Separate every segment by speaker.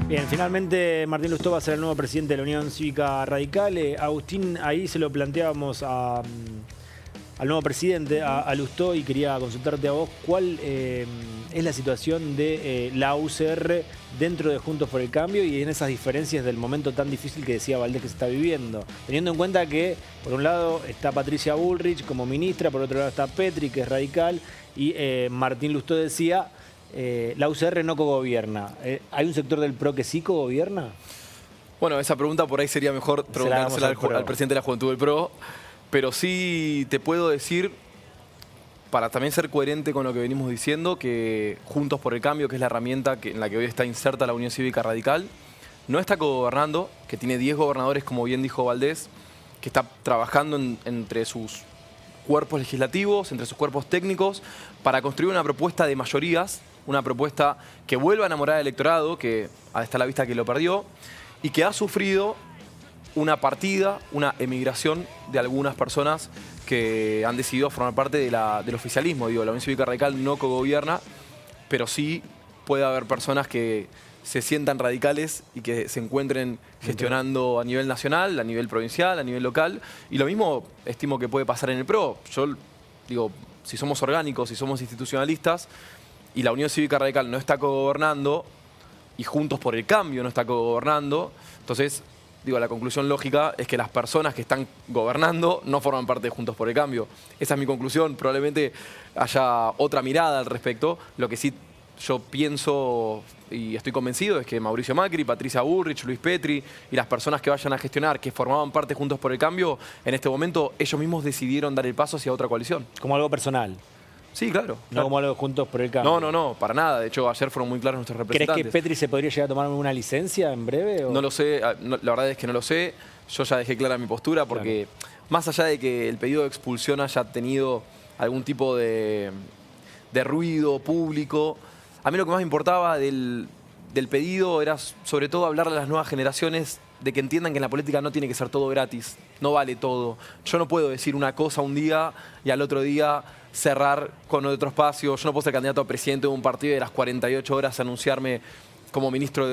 Speaker 1: Bien, finalmente Martín Lustó va a ser el nuevo presidente de la Unión Cívica Radical. Agustín, ahí se lo planteábamos al nuevo presidente, a Lustó, y quería consultarte a vos cuál es la situación de la UCR dentro de Juntos por el Cambio y en esas diferencias del momento tan difícil que decía Valdés que se está viviendo. Teniendo en cuenta que, por un lado, está Patricia Bullrich como ministra, por otro lado está Petri, que es radical, y Martín Lustó decía... la UCR no cogobierna. ¿Hay un sector del PRO que sí cogobierna?
Speaker 2: Bueno, esa pregunta por ahí sería mejor preguntársela al presidente de la Juventud del PRO. Pero sí te puedo decir, para también ser coherente con lo que venimos diciendo, que Juntos por el Cambio, que es la herramienta en la que hoy está inserta la Unión Cívica Radical, no está cogobernando, que tiene 10 gobernadores, como bien dijo Valdés, que está trabajando entre sus cuerpos legislativos, entre sus cuerpos técnicos, para construir una propuesta de mayorías, una propuesta que vuelva a enamorar al electorado, que está a la vista que lo perdió, y que ha sufrido una partida, una emigración de algunas personas que han decidido formar parte del oficialismo. Digo, la Unión Cívica Radical no cogobierna, pero sí puede haber personas que se sientan radicales y que se encuentren gestionando a nivel nacional, a nivel provincial, a nivel local. Y lo mismo estimo que puede pasar en el PRO. Yo digo, si somos orgánicos, si somos institucionalistas, y la Unión Cívica Radical no está cogobernando, y Juntos por el Cambio no está cogobernando, entonces, digo, la conclusión lógica es que las personas que están gobernando no forman parte de Juntos por el Cambio. Esa es mi conclusión. Probablemente haya otra mirada al respecto. Lo que sí yo pienso y estoy convencido es que Mauricio Macri, Patricia Bullrich, Luis Petri y las personas que vayan a gestionar, que formaban parte de Juntos por el Cambio, en este momento ellos mismos decidieron dar el paso hacia otra coalición.
Speaker 1: Como algo personal.
Speaker 2: Sí, claro.
Speaker 1: No como algo Juntos por el Cambio.
Speaker 2: No, para nada. De hecho, ayer fueron muy claros nuestros representantes.
Speaker 1: ¿Crees que Petri se podría llegar a tomar una licencia en breve? ¿O?
Speaker 2: No lo sé, la verdad es que no lo sé. Yo ya dejé clara mi postura porque más allá de que el pedido de expulsión haya tenido algún tipo de ruido público, a mí lo que más me importaba del pedido era sobre todo hablarle a las nuevas generaciones de que entiendan que en la política no tiene que ser todo gratis, no vale todo. Yo no puedo decir una cosa un día y al otro día cerrar con otro espacio. Yo no puedo ser candidato a presidente de un partido y de las 48 horas anunciarme como ministro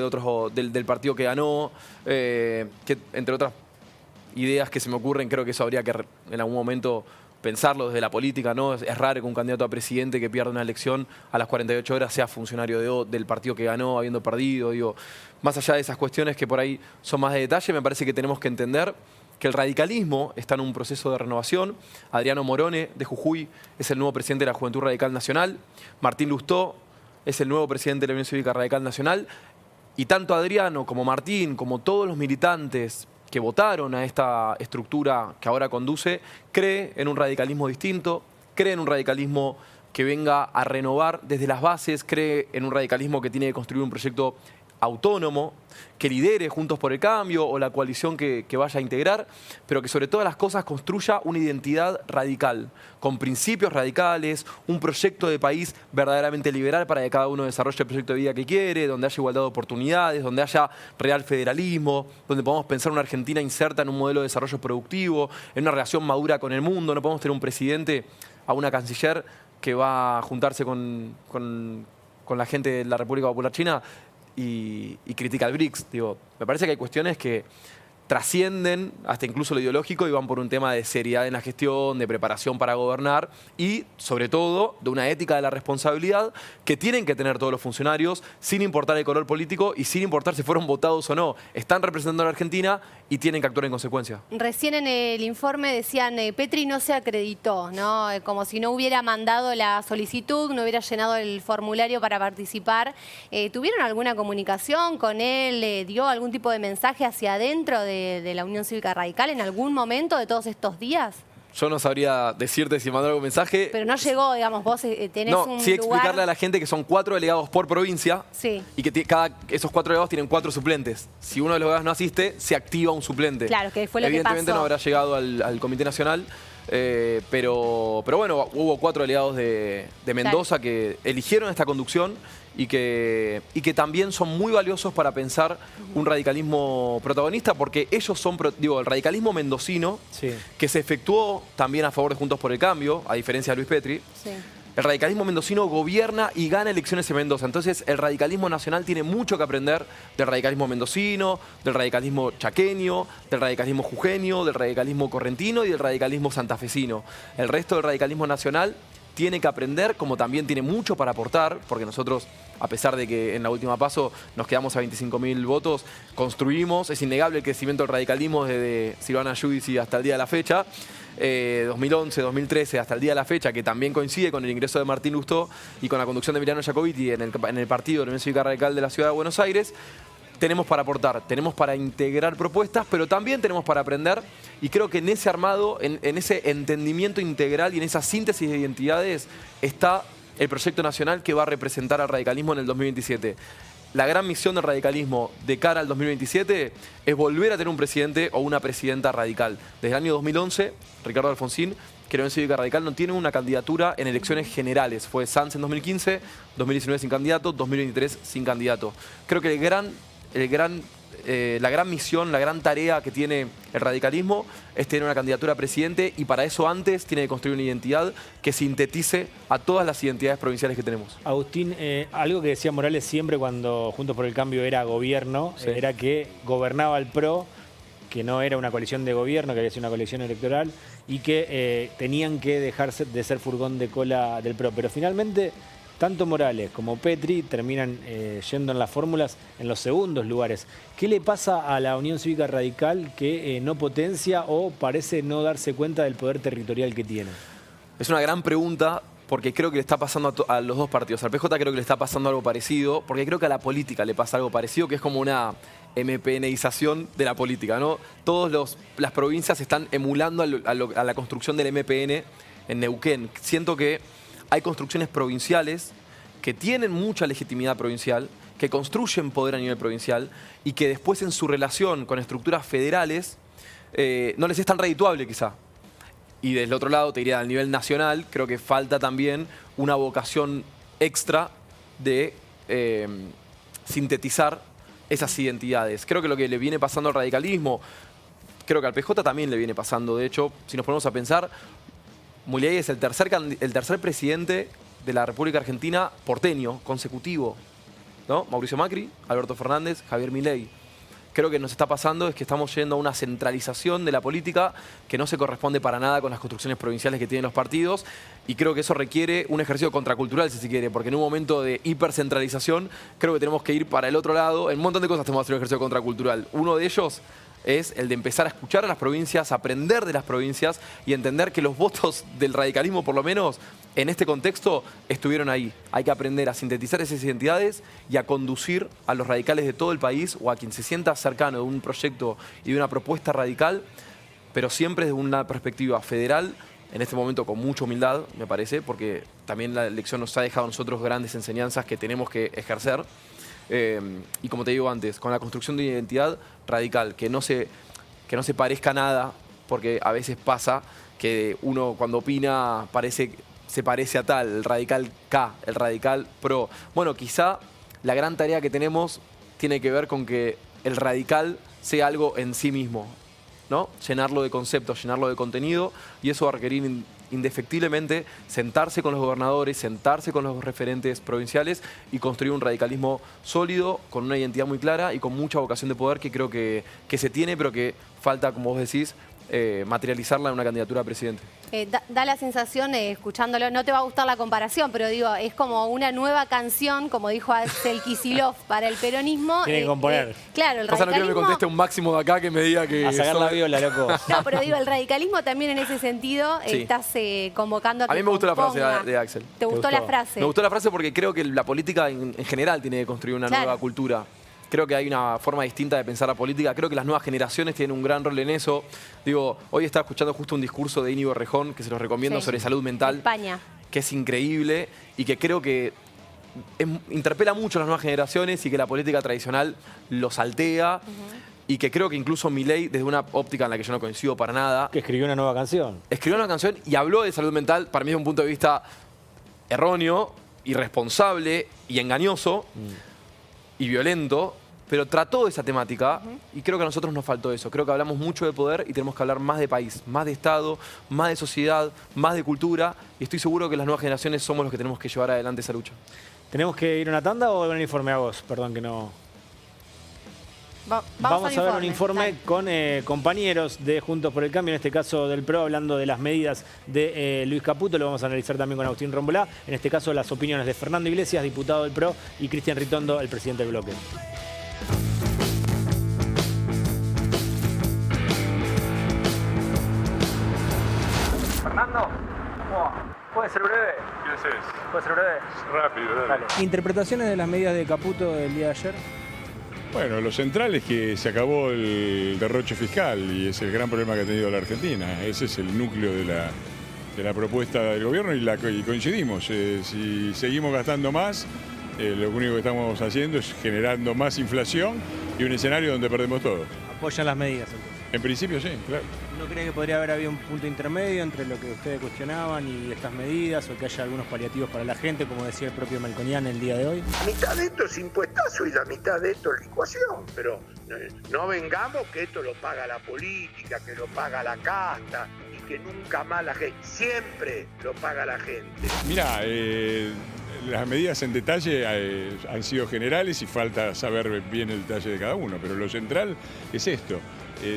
Speaker 2: del partido que ganó, que entre otras ideas que se me ocurren, creo que eso habría que en algún momento pensarlo desde la política, ¿no? Es raro que un candidato a presidente que pierda una elección a las 48 horas sea funcionario del partido que ganó, habiendo perdido. Digo, más allá de esas cuestiones que por ahí son más de detalle, me parece que tenemos que entender que el radicalismo está en un proceso de renovación. Adriano Morone, de Jujuy, es el nuevo presidente de la Juventud Radical Nacional. Martín Lustó es el nuevo presidente de la Unión Cívica Radical Nacional. Y tanto Adriano como Martín, como todos los militantes que votaron a esta estructura que ahora conduce, cree en un radicalismo distinto, cree en un radicalismo que venga a renovar desde las bases, cree en un radicalismo que tiene que construir un proyecto autónomo, que lidere Juntos por el Cambio o la coalición que vaya a integrar, pero que sobre todas las cosas construya una identidad radical, con principios radicales, un proyecto de país verdaderamente liberal para que cada uno desarrolle el proyecto de vida que quiere, donde haya igualdad de oportunidades, donde haya real federalismo, donde podamos pensar una Argentina inserta en un modelo de desarrollo productivo, en una relación madura con el mundo. No podemos tener un presidente, a una canciller que va a juntarse con la gente de la República Popular China y critica al BRICS. Digo, me parece que hay cuestiones que trascienden hasta incluso lo ideológico y van por un tema de seriedad en la gestión, de preparación para gobernar y, sobre todo, de una ética de la responsabilidad que tienen que tener todos los funcionarios sin importar el color político y sin importar si fueron votados o no. Están representando a la Argentina y tienen que actuar en consecuencia.
Speaker 3: Recién en el informe decían, Petri no se acreditó, ¿no? Como si no hubiera mandado la solicitud, no hubiera llenado el formulario para participar. ¿Tuvieron alguna comunicación con él? ¿Dio algún tipo de mensaje hacia adentro de la Unión Cívica Radical en algún momento de todos estos días?
Speaker 2: Yo no sabría decirte si mandó algún mensaje.
Speaker 3: Pero no llegó, digamos, vos tenés un
Speaker 2: sí
Speaker 3: lugar...
Speaker 2: explicarle a la gente que son 4 delegados por provincia y que esos 4 delegados tienen 4 suplentes. Si uno de los delegados no asiste, se activa un suplente.
Speaker 3: Claro, que fue lo que pasó.
Speaker 2: Evidentemente no habrá llegado al Comité Nacional, pero bueno, hubo 4 delegados de Mendoza que eligieron esta conducción y que también son muy valiosos para pensar un radicalismo protagonista, porque ellos son, digo, el radicalismo mendocino, que se efectuó también a favor de Juntos por el Cambio, a diferencia de Luis Petri, el radicalismo mendocino gobierna y gana elecciones en Mendoza. Entonces, el radicalismo nacional tiene mucho que aprender del radicalismo mendocino, del radicalismo chaqueño, del radicalismo jujeño, del radicalismo correntino y del radicalismo santafesino. El resto del radicalismo nacional tiene que aprender, como también tiene mucho para aportar, porque nosotros, a pesar de que en la última paso nos quedamos a 25.000 votos, construimos, es innegable el crecimiento del radicalismo desde Silvana Giudici hasta el día de la fecha, 2011, 2013, hasta el día de la fecha, que también coincide con el ingreso de Martín Lustó y con la conducción de Emiliano Jacobiti en el partido de la Unión Cívica Radical de la Ciudad de Buenos Aires. Tenemos para aportar, tenemos para integrar propuestas, pero también tenemos para aprender, y creo que en ese armado, en ese entendimiento integral y en esa síntesis de identidades está el proyecto nacional que va a representar al radicalismo en el 2027. La gran misión del radicalismo de cara al 2027 es volver a tener un presidente o una presidenta radical. Desde el año 2011, Ricardo Alfonsín, que la Unión Cívica Radical no tiene una candidatura en elecciones generales. Fue Sanz en 2015, 2019 sin candidato, 2023 sin candidato. Creo que la gran misión, la gran tarea que tiene el radicalismo es tener una candidatura a presidente, y para eso antes tiene que construir una identidad que sintetice a todas las identidades provinciales que tenemos.
Speaker 1: Agustín, algo que decía Morales siempre cuando Juntos por el Cambio era gobierno,
Speaker 2: Sí.
Speaker 1: era que gobernaba el PRO, que no era una coalición de gobierno, que había sido una coalición electoral, y que tenían que dejarse de ser furgón de cola del PRO. Pero finalmente, tanto Morales como Petri terminan yendo en las fórmulas en los segundos lugares. ¿Qué le pasa a la Unión Cívica Radical que no potencia o parece no darse cuenta del poder territorial que tiene?
Speaker 2: Es una gran pregunta, porque creo que le está pasando a los dos partidos. Al PJ creo que le está pasando algo parecido, porque creo que a la política le pasa algo parecido, que es como una MPNización de la política, ¿no? Todas las provincias están emulando a la construcción del MPN en Neuquén. Siento que hay construcciones provinciales que tienen mucha legitimidad provincial, que construyen poder a nivel provincial y que después en su relación con estructuras federales no les es tan redituable quizá. Y del otro lado, te diría, al nivel nacional, creo que falta también una vocación extra de sintetizar esas identidades. Creo que lo que le viene pasando al radicalismo, creo que al PJ también le viene pasando. De hecho, si nos ponemos a pensar, Milei es el tercer presidente de la República Argentina porteño, consecutivo, ¿no? Mauricio Macri, Alberto Fernández, Javier Milei. Creo que nos está pasando es que estamos yendo a una centralización de la política que no se corresponde para nada con las construcciones provinciales que tienen los partidos, y creo que eso requiere un ejercicio contracultural, si se quiere, porque en un momento de hipercentralización creo que tenemos que ir para el otro lado. En un montón de cosas tenemos que hacer un ejercicio contracultural. Uno de ellos es el de empezar a escuchar a las provincias, aprender de las provincias y entender que los votos del radicalismo, por lo menos en este contexto, estuvieron ahí. Hay que aprender a sintetizar esas identidades y a conducir a los radicales de todo el país, o a quien se sienta cercano de un proyecto y de una propuesta radical, pero siempre desde una perspectiva federal, en este momento con mucha humildad, me parece, porque también la elección nos ha dejado a nosotros grandes enseñanzas que tenemos que ejercer. Y como te digo antes, con la construcción de una identidad radical, que no se parezca a nada, porque a veces pasa que uno cuando opina se parece a tal, el radical K, el radical PRO. Bueno, quizá la gran tarea que tenemos tiene que ver con que el radical sea algo en sí mismo, ¿no? Llenarlo de conceptos, llenarlo de contenido, y eso va a requerir indefectiblemente sentarse con los gobernadores, sentarse con los referentes provinciales y construir un radicalismo sólido, con una identidad muy clara y con mucha vocación de poder que creo que se tiene, pero que falta, como vos decís, materializarla en una candidatura a presidente.
Speaker 3: Da la sensación, escuchándolo, no te va a gustar la comparación, pero digo, es como una nueva canción, como dijo Axel Kicillof, para el peronismo.
Speaker 1: Tiene que componer.
Speaker 3: Claro, el
Speaker 2: Pasa, no quiero que me
Speaker 3: radicalismo...
Speaker 2: conteste un máximo de acá que me diga que...
Speaker 1: A sacar la viola, loco.
Speaker 3: No, pero digo, el radicalismo también en ese sentido
Speaker 2: Sí.
Speaker 3: estás convocando a que
Speaker 2: A mí me gustó la frase
Speaker 3: componga.
Speaker 2: de Axel.
Speaker 3: ¿Te gustó la frase?
Speaker 2: Me gustó la frase porque creo que la política en general tiene que construir una
Speaker 3: Claro.
Speaker 2: nueva cultura. Creo que hay una forma distinta de pensar la política. Creo que las nuevas generaciones tienen un gran rol en eso. Digo, hoy estaba escuchando justo un discurso de Íñigo Errejón, que se los recomiendo,
Speaker 3: Sí.
Speaker 2: sobre salud mental,
Speaker 3: España.
Speaker 2: que es increíble y que creo que interpela mucho a las nuevas generaciones y que la política tradicional lo saltea. Y que creo que incluso Milei, desde una óptica en la que yo no coincido para nada,
Speaker 1: Que escribió una nueva canción.
Speaker 2: escribió una canción y habló de salud mental, para mí desde un punto de vista erróneo, irresponsable y engañoso y violento, pero trató esa temática y creo que a nosotros nos faltó eso. Creo que hablamos mucho de poder y tenemos que hablar más de país, más de Estado, más de sociedad, más de cultura, y estoy seguro que las nuevas generaciones somos los que tenemos que llevar adelante esa lucha.
Speaker 1: ¿Tenemos que ir a una tanda o un informe a vos? Perdón que no... Vamos a ver un informe con compañeros de Juntos por el Cambio, en este caso del PRO, hablando de las medidas de Luis Caputo. Lo vamos a analizar también con Agustín Rombolá. En este caso, las opiniones de Fernando Iglesias, diputado del PRO, y Cristian Ritondo, el presidente del bloque. Fernando, ¿puede ser breve?
Speaker 4: ¿Qué haces?
Speaker 1: ¿Puede ser breve?
Speaker 4: Rápido, dale.
Speaker 1: Dale. ¿Interpretaciones de las medidas de Caputo del día de ayer?
Speaker 4: Bueno, lo central es que se acabó el derroche fiscal y es el gran problema que ha tenido la Argentina. Ese es el núcleo de la propuesta del gobierno y coincidimos. Si seguimos gastando más, lo único que estamos haciendo es generando más inflación y un escenario donde perdemos todo.
Speaker 1: ¿Apoyan las medidas entonces?
Speaker 4: En principio sí, claro.
Speaker 5: ¿No cree que podría haber habido un punto intermedio entre lo que ustedes cuestionaban y estas medidas, o que haya algunos paliativos para la gente, como decía el propio Melconian el día de hoy?
Speaker 6: La mitad de esto es impuestazo y la mitad de esto es licuación, pero no vengamos que esto lo paga la política, que lo paga la casta y que nunca más la gente, siempre lo paga la gente.
Speaker 4: Mirá, las medidas en detalle han sido generales y falta saber bien el detalle de cada uno, pero lo central es esto.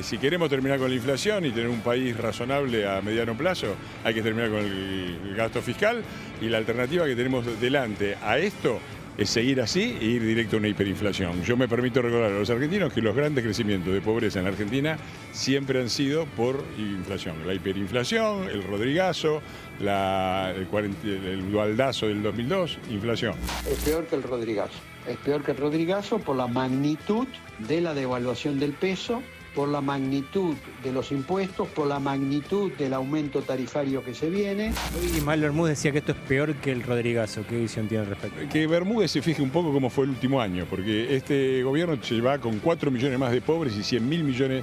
Speaker 4: Si queremos terminar con la inflación y tener un país razonable a mediano plazo, hay que terminar con el gasto fiscal, y la alternativa que tenemos delante a esto es seguir así e ir directo a una hiperinflación. Yo me permito recordar a los argentinos que los grandes crecimientos de pobreza en la Argentina siempre han sido por inflación. La hiperinflación, el Rodrigazo, el dualdazo del 2002, inflación.
Speaker 7: Es peor que el Rodrigazo. Es peor que el Rodrigazo por la magnitud de la devaluación del peso, por la magnitud de los impuestos, por la magnitud del aumento tarifario que se viene.
Speaker 5: Hoy Ismael Bermúdez decía que esto es peor que el Rodrigazo. ¿Qué visión tiene al respecto?
Speaker 4: Que Bermúdez se fije un poco cómo fue el último año, porque este gobierno se va con 4 millones más de pobres y 100.000 millones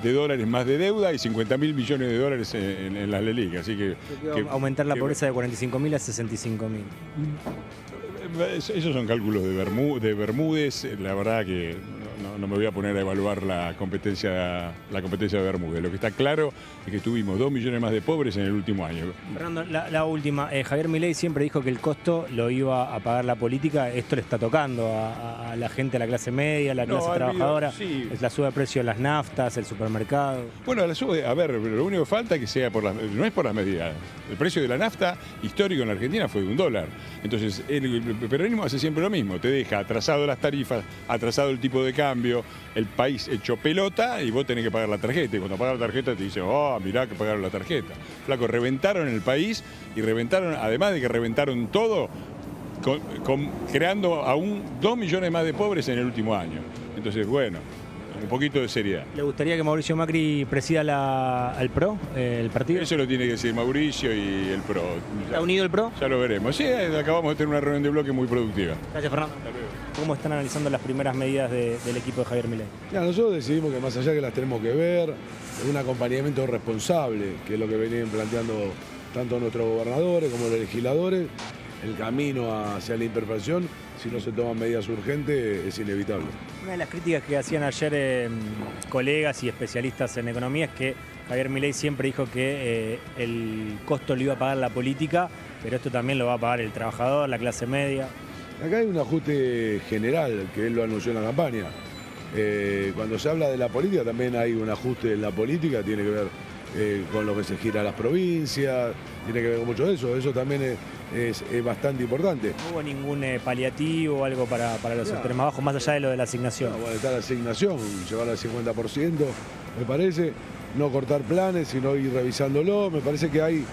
Speaker 4: de dólares más de deuda y 50.000 millones de dólares en las LELIC. Así que
Speaker 5: aumentar la pobreza de 45.000 a 65.000.
Speaker 4: Esos son cálculos de Bermúdez. La verdad que no me voy a poner a evaluar la competencia de Bermúdez. Lo que está claro es que tuvimos 2 millones más de pobres en el último año.
Speaker 5: Fernando, la última. Javier Milei siempre dijo que el costo lo iba a pagar la política. Esto le está tocando a la gente, a la clase media, a la clase trabajadora. Sí. Es la suba de precio de las naftas, el supermercado.
Speaker 4: Bueno, la sube, a ver, lo único que falta es que sea no es por las medidas. El precio de la nafta histórico en la Argentina fue de $1. Entonces, el peronismo hace siempre lo mismo. Te deja atrasado las tarifas, atrasado el tipo de cambio, el país hecho pelota, y vos tenés que pagar la tarjeta. Y cuando pagas la tarjeta te dicen, oh, mirá que pagaron la tarjeta. Flaco, reventaron el país y reventaron, además de que reventaron todo, creando aún 2 millones más de pobres en el último año. Entonces, bueno, un poquito de seriedad.
Speaker 5: ¿Le gustaría que Mauricio Macri presida al PRO, el partido?
Speaker 4: Eso lo tiene que decir Mauricio y el PRO.
Speaker 5: ¿Está unido el PRO?
Speaker 4: Ya lo veremos. Sí, acabamos de tener una reunión de bloque muy productiva.
Speaker 5: Gracias, Fernando.
Speaker 4: Hasta luego.
Speaker 5: ¿Cómo están analizando las primeras medidas del equipo de Javier Milei?
Speaker 8: Nosotros decidimos que más allá que las tenemos que ver, es un acompañamiento responsable, que es lo que venían planteando tanto nuestros gobernadores como los legisladores. El camino hacia la imperfección, si no se toman medidas urgentes, es inevitable.
Speaker 5: Una de las críticas que hacían ayer colegas y especialistas en economía es que Javier Milei siempre dijo que el costo lo iba a pagar la política, pero esto también lo va a pagar el trabajador, la clase media.
Speaker 8: Acá hay un ajuste general, que él lo anunció en la campaña. Cuando se habla de la política, también hay un ajuste en la política, tiene que ver con lo que se gira a las provincias, tiene que ver con mucho de eso. Eso también es bastante importante.
Speaker 5: ¿No hubo ningún paliativo o algo para los sectores más bajos, más allá de lo de la asignación?
Speaker 8: Bueno, está la asignación, llevar al 50%, me parece. No cortar planes, sino ir revisándolo. Me parece que hay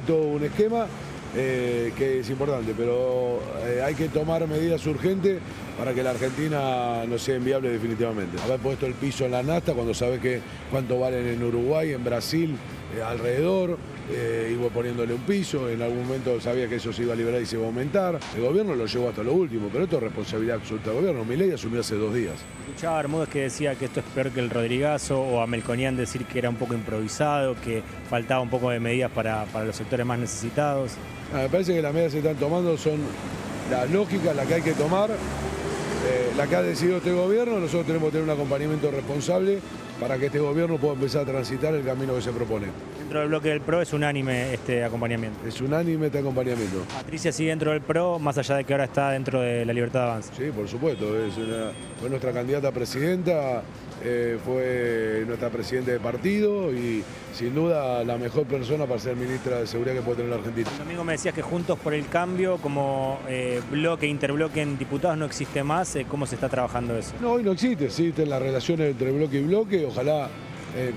Speaker 8: todo un esquema que es importante, pero hay que tomar medidas urgentes para que la Argentina no sea inviable definitivamente. Haber puesto el piso en la nafta cuando sabes cuánto valen en Uruguay, en Brasil, alrededor, iba poniéndole un piso, en algún momento sabía que eso se iba a liberar y se iba a aumentar. El gobierno lo llevó hasta lo último, pero esto es responsabilidad absoluta del gobierno. Milei asumió hace 2 días.
Speaker 5: Escuchaba a Bermúdez que decía que esto es peor que el Rodrigazo, o a Melconian decir que era un poco improvisado, que faltaba un poco de medidas para los sectores más necesitados.
Speaker 8: Me parece que las medidas que se están tomando son las lógicas, las que hay que tomar. la que ha decidido este gobierno, nosotros tenemos que tener un acompañamiento responsable para que este gobierno pueda empezar a transitar el camino que se propone.
Speaker 5: Dentro del bloque del PRO es unánime este acompañamiento.
Speaker 8: Es unánime este acompañamiento.
Speaker 5: Patricia sigue dentro del PRO, más allá de que ahora está dentro de la Libertad de Avanza.
Speaker 8: Sí, por supuesto, fue nuestra candidata a presidenta, fue nuestra presidenta de partido y sin duda la mejor persona para ser ministra de Seguridad que puede tener la Argentina.
Speaker 5: El domingo me decías que Juntos por el Cambio, como bloque, interbloque en diputados, no existe más. ¿Cómo se está trabajando eso?
Speaker 8: No, hoy no existe, existen las relaciones entre bloque y bloque, ojalá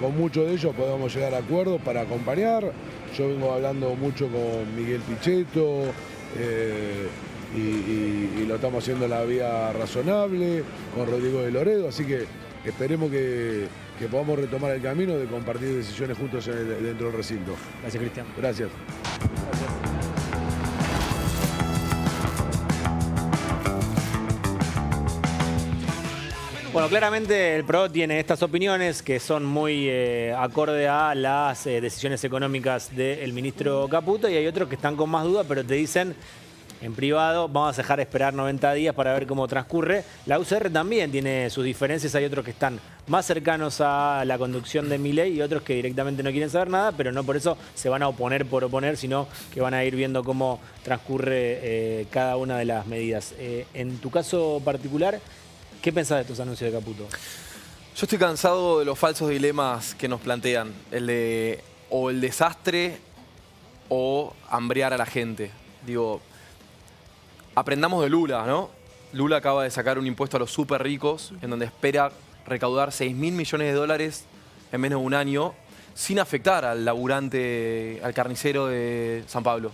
Speaker 8: con muchos de ellos podamos llegar a acuerdos para acompañar. Yo vengo hablando mucho con Miguel Pichetto y lo estamos haciendo en la vía razonable, con Rodrigo de Loredo, así que esperemos que podamos retomar el camino de compartir decisiones juntos dentro del recinto.
Speaker 5: Gracias, Cristian.
Speaker 8: Gracias.
Speaker 1: Bueno, claramente el PRO tiene estas opiniones que son muy acorde a las decisiones económicas del ministro Caputo y hay otros que están con más dudas, pero te dicen en privado, vamos a dejar esperar 90 días para ver cómo transcurre. La UCR también tiene sus diferencias, hay otros que están más cercanos a la conducción de Milei y otros que directamente no quieren saber nada, pero no por eso se van a oponer por oponer, sino que van a ir viendo cómo transcurre cada una de las medidas. En tu caso particular, ¿qué pensás de estos anuncios de Caputo?
Speaker 2: Yo estoy cansado de los falsos dilemas que nos plantean. El de o el desastre o hambrear a la gente. Digo, aprendamos de Lula, ¿no? Lula acaba de sacar un impuesto a los súper ricos en donde espera recaudar 6.000 millones de dólares en menos de un año sin afectar al laburante, al carnicero de San Pablo.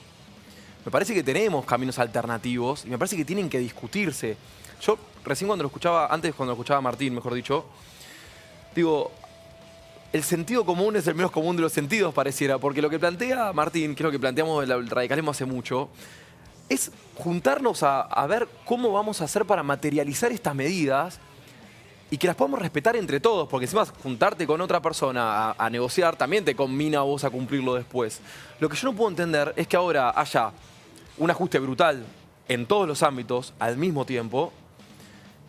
Speaker 2: Me parece que tenemos caminos alternativos y me parece que tienen que discutirse. Yo recién cuando lo escuchaba a Martín, mejor dicho, digo, el sentido común es el menos común de los sentidos, pareciera, porque lo que plantea Martín, que es lo que planteamos el radicalismo hace mucho, es juntarnos a ver cómo vamos a hacer para materializar estas medidas y que las podamos respetar entre todos, porque encima juntarte con otra persona a negociar también te combina a vos a cumplirlo después. Lo que yo no puedo entender es que ahora haya un ajuste brutal en todos los ámbitos al mismo tiempo,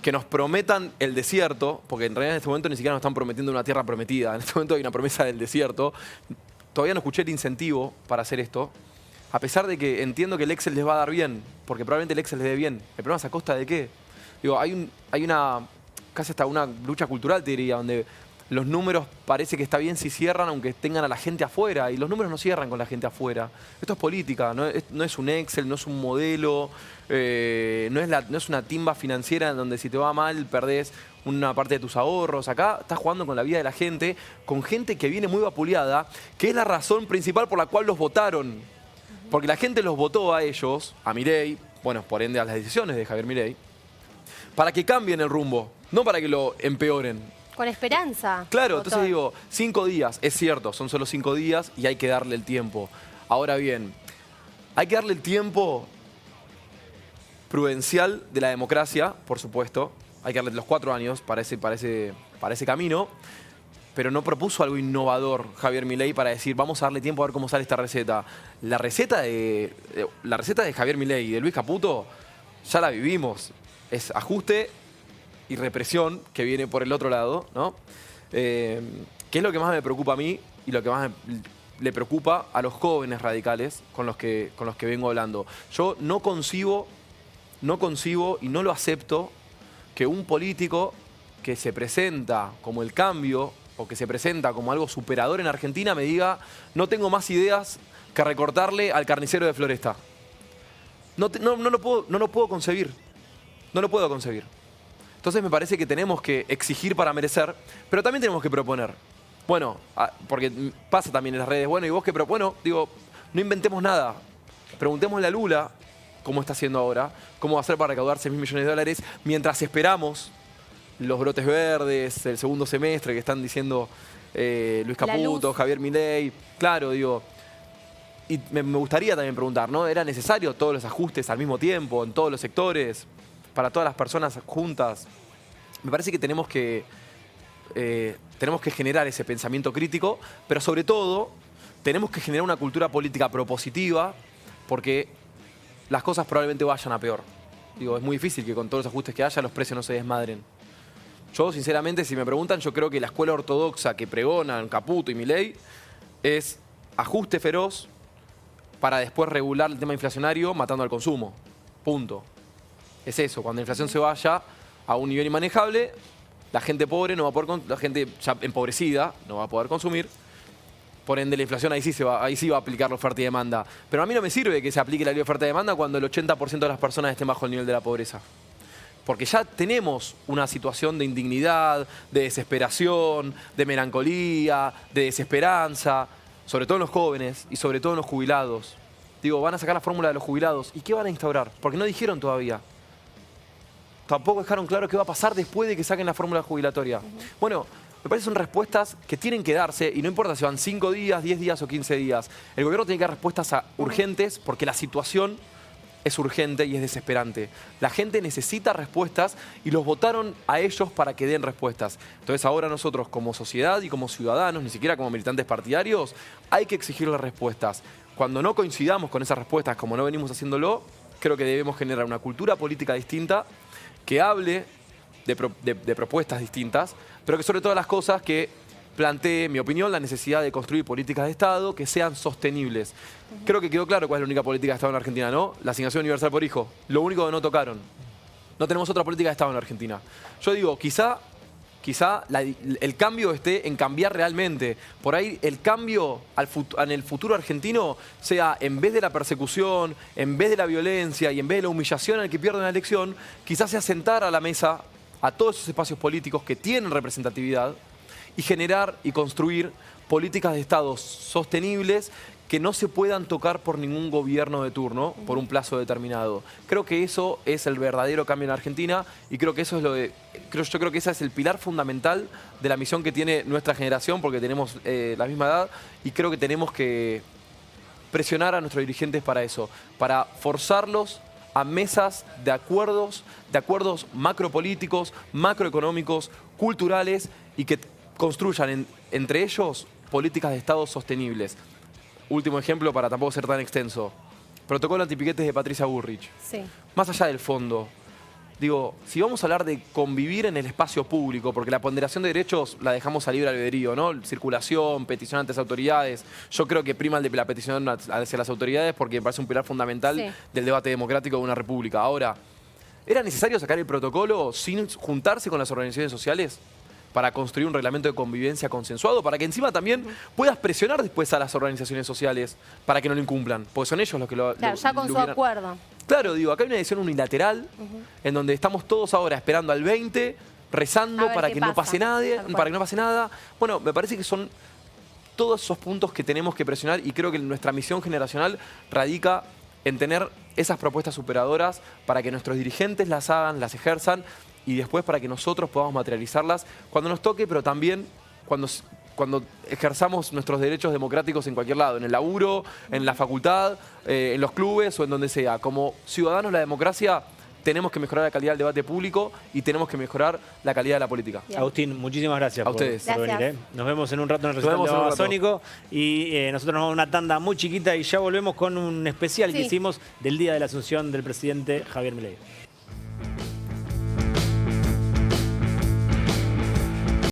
Speaker 2: que nos prometan el desierto, porque en realidad en este momento ni siquiera nos están prometiendo una tierra prometida, en este momento hay una promesa del desierto. Todavía no escuché el incentivo para hacer esto, a pesar de que entiendo que el Excel les va a dar bien, porque probablemente el Excel les dé bien. ¿El problema es a costa de qué? Digo, hay una, casi hasta una lucha cultural, te diría, donde los números parece que está bien si cierran, aunque tengan a la gente afuera, y los números no cierran con la gente afuera. Esto es política, no es un Excel, no es un modelo, no es una timba financiera en donde si te va mal perdés una parte de tus ahorros. Acá estás jugando con la vida de la gente, con gente que viene muy vapuleada, que es la razón principal por la cual los votaron. Porque la gente los votó a ellos, a Milei, bueno, por ende a las decisiones de Javier Milei, para que cambien el rumbo, no para que lo empeoren.
Speaker 3: Con esperanza.
Speaker 2: Claro,
Speaker 3: doctor.
Speaker 2: entonces digo, 5 días, es cierto, son solo 5 días y hay que darle el tiempo. Ahora bien, hay que darle el tiempo prudencial de la democracia, por supuesto. Hay que darle los 4 años para ese camino, pero no propuso algo innovador Javier Milei para decir, vamos a darle tiempo a ver cómo sale esta receta. La receta de Javier Milei y de Luis Caputo ya la vivimos. Es ajuste y represión que viene por el otro lado, ¿no? Que es lo que más me preocupa a mí y lo que más le preocupa a los jóvenes radicales con los que vengo hablando. Yo no concibo y no lo acepto que un político que se presenta como el cambio o que se presenta como algo superador en Argentina me diga, no tengo más ideas que recortarle al carnicero de Floresta. No lo puedo concebir. No lo puedo concebir. Entonces me parece que tenemos que exigir para merecer, pero también tenemos que proponer. Bueno, porque pasa también en las redes, bueno, ¿y vos qué propones? Bueno, digo, no inventemos nada. Preguntémosle a Lula cómo está haciendo ahora, cómo va a hacer para recaudar 6.000 millones de dólares, mientras esperamos los brotes verdes, el segundo semestre que están diciendo Luis Caputo, Javier Milei. Claro, digo, y me gustaría también preguntar, ¿no? ¿Era necesario todos los ajustes al mismo tiempo, en todos los sectores, para todas las personas juntas? Me parece que tenemos que generar ese pensamiento crítico, pero sobre todo tenemos que generar una cultura política propositiva, porque las cosas probablemente vayan a peor. Digo, es muy difícil que con todos los ajustes que haya los precios no se desmadren. Yo, sinceramente, si me preguntan, yo creo que la escuela ortodoxa que pregonan Caputo y Milei es ajuste feroz para después regular el tema inflacionario matando al consumo. Punto. Es eso, cuando la inflación se vaya a un nivel inmanejable, la gente pobre no va a poder, la gente ya empobrecida no va a poder consumir. Por ende, la inflación ahí sí va a aplicar la oferta y demanda. Pero a mí no me sirve que se aplique la ley de oferta y demanda cuando el 80% de las personas estén bajo el nivel de la pobreza. Porque ya tenemos una situación de indignidad, de desesperación, de melancolía, de desesperanza, sobre todo en los jóvenes y sobre todo en los jubilados. Digo, van a sacar la fórmula de los jubilados. ¿Y qué van a instaurar? Porque no dijeron todavía. Tampoco dejaron claro qué va a pasar después de que saquen la fórmula jubilatoria. Bueno, me parece que son respuestas que tienen que darse, y no importa si van 5 días, 10 días o 15 días. El gobierno tiene que dar respuestas urgentes porque la situación es urgente y es desesperante. La gente necesita respuestas y los votaron a ellos para que den respuestas. Entonces ahora nosotros como sociedad y como ciudadanos, ni siquiera como militantes partidarios, hay que exigirles respuestas. Cuando no coincidamos con esas respuestas, como no venimos haciéndolo, creo que debemos generar una cultura política distinta que hable de propuestas distintas, pero que sobre todas las cosas que plantee, en mi opinión, la necesidad de construir políticas de Estado que sean sostenibles. Creo que quedó claro cuál es la única política de Estado en Argentina, ¿no? La asignación universal por hijo. Lo único que no tocaron. No tenemos otra política de Estado en Argentina. Yo digo, quizá el cambio esté en cambiar realmente. Por ahí el cambio en el futuro argentino sea, en vez de la persecución, en vez de la violencia y en vez de la humillación al que pierde una elección, quizás sea sentar a la mesa a todos esos espacios políticos que tienen representatividad y generar y construir políticas de Estado sostenibles que no se puedan tocar por ningún gobierno de turno por un plazo determinado. Creo que eso es el verdadero cambio en Argentina y creo que eso es yo creo que ese es el pilar fundamental de la misión que tiene nuestra generación, porque tenemos la misma edad, y creo que tenemos que presionar a nuestros dirigentes para eso, para forzarlos a mesas de acuerdos macropolíticos, macroeconómicos, culturales, y que construyan entre ellos políticas de Estado sostenibles. Último ejemplo, para tampoco ser tan extenso. Protocolo antipiquetes de Patricia Bullrich.
Speaker 3: Sí.
Speaker 2: Más allá del fondo, digo, si vamos a hablar de convivir en el espacio público, porque la ponderación de derechos la dejamos a libre albedrío, ¿no? Circulación, petición ante las autoridades. Yo creo que prima el de la petición hacia las autoridades porque me parece un pilar fundamental del debate democrático de una república. Ahora, ¿era necesario sacar el protocolo sin juntarse con las organizaciones sociales para construir un reglamento de convivencia consensuado, para que encima también puedas presionar después a las organizaciones sociales para que no lo incumplan? Porque son ellos los que
Speaker 3: Claro, ya con su acuerdo.
Speaker 2: Claro, digo, acá hay una decisión unilateral en donde estamos todos ahora esperando al 20, rezando para que no pase nada, Bueno, me parece que son todos esos puntos que tenemos que presionar, y creo que nuestra misión generacional radica en tener esas propuestas superadoras para que nuestros dirigentes las hagan, las ejerzan, y después para que nosotros podamos materializarlas cuando nos toque, pero también cuando ejerzamos nuestros derechos democráticos en cualquier lado, en el laburo, en la facultad, en los clubes o en donde sea. Como ciudadanos, la democracia, tenemos que mejorar la calidad del debate público y tenemos que mejorar la calidad de la política.
Speaker 1: Bien. Agustín, muchísimas gracias por venir. Nos vemos en un rato en el recital de Babasónico, y nosotros nos vamos a una tanda muy chiquita y ya volvemos con un especial que hicimos del Día de la Asunción del presidente Javier Milei.